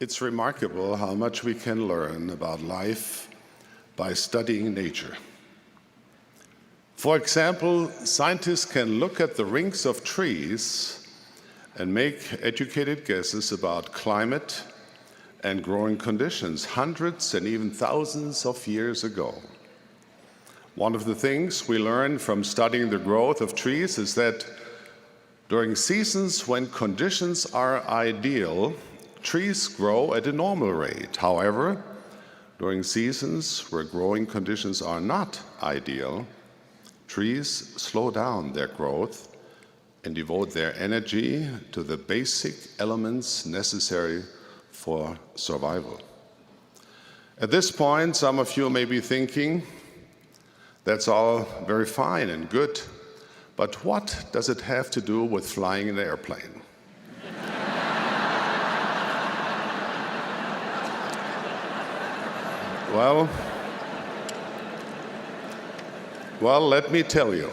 It's remarkable how much we can learn about life by studying nature. For example, scientists can look at the rings of trees and make educated guesses about climate and growing conditions hundreds and even thousands of years ago. One of the things we learn from studying the growth of trees is that during seasons when conditions are ideal, trees grow at a normal rate. However, during seasons where growing conditions are not ideal, trees slow down their growth and devote their energy to the basic elements necessary for survival. At this point, some of you may be thinking, that's all very fine and good, but what does it have to do with flying an airplane? Well, let me tell you.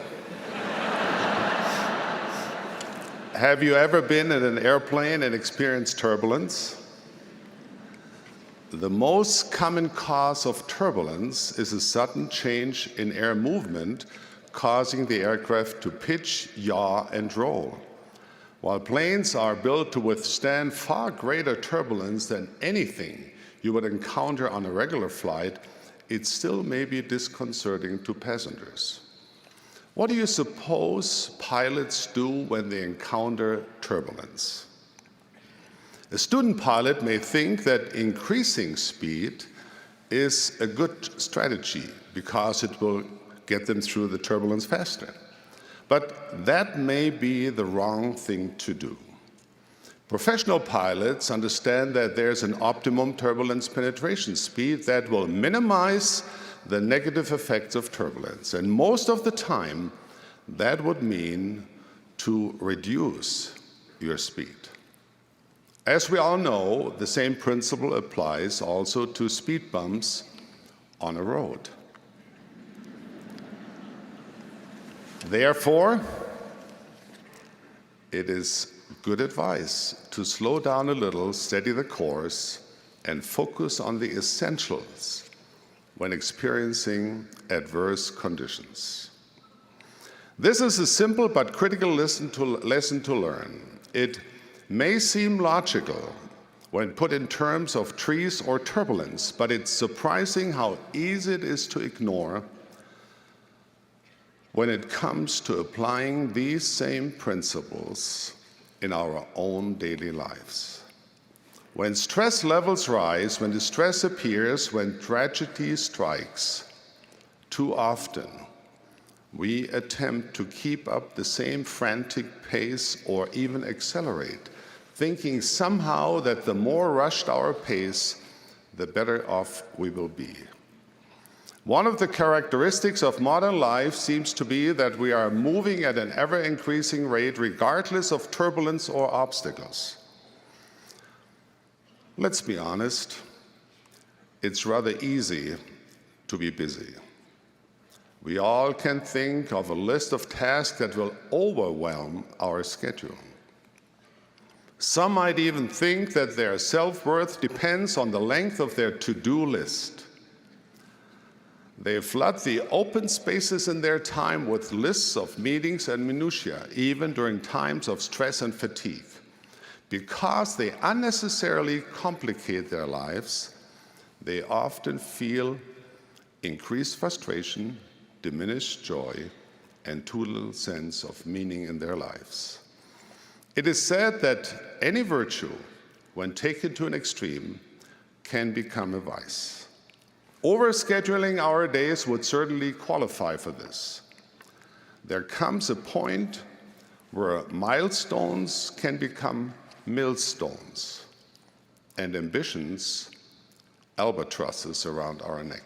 Have you ever been in an airplane and experienced turbulence? The most common cause of turbulence is a sudden change in air movement, causing the aircraft to pitch, yaw, and roll. While planes are built to withstand far greater turbulence than anything you would encounter on a regular flight, it still may be disconcerting to passengers. What do you suppose pilots do when they encounter turbulence? A student pilot may think that increasing speed is a good strategy because it will get them through the turbulence faster. But that may be the wrong thing to do. Professional pilots understand that there's an optimum turbulence penetration speed that will minimize the negative effects of turbulence. And most of the time, that would mean to reduce your speed. As we all know, the same principle applies also to speed bumps on a road. Therefore, it is good advice to slow down a little, steady the course, and focus on the essentials when experiencing adverse conditions. This is a simple but critical lesson to learn. It may seem logical when put in terms of trees or turbulence, but it's surprising how easy it is to ignore when it comes to applying these same principles in our own daily lives. When stress levels rise, when distress appears, when tragedy strikes, too often we attempt to keep up the same frantic pace or even accelerate, thinking somehow that the more rushed our pace, the better off we will be. One of the characteristics of modern life seems to be that we are moving at an ever-increasing rate regardless of turbulence or obstacles. Let's be honest, it's rather easy to be busy. We all can think of a list of tasks that will overwhelm our schedule. Some might even think that their self-worth depends on the length of their to-do list. They flood the open spaces in their time with lists of meetings and minutiae, even during times of stress and fatigue. Because they unnecessarily complicate their lives, they often feel increased frustration, diminished joy, and too little sense of meaning in their lives. It is said that any virtue, when taken to an extreme, can become a vice. Overscheduling our days would certainly qualify for this. There comes a point where milestones can become millstones, and ambitions albatrosses around our neck.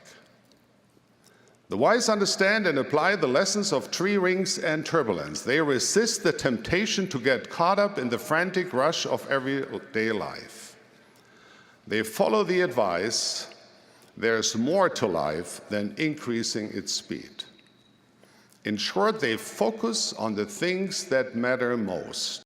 The wise understand and apply the lessons of tree rings and turbulence. They resist the temptation to get caught up in the frantic rush of everyday life. They follow the advice, there's more to life than increasing its speed. In short, they focus on the things that matter most.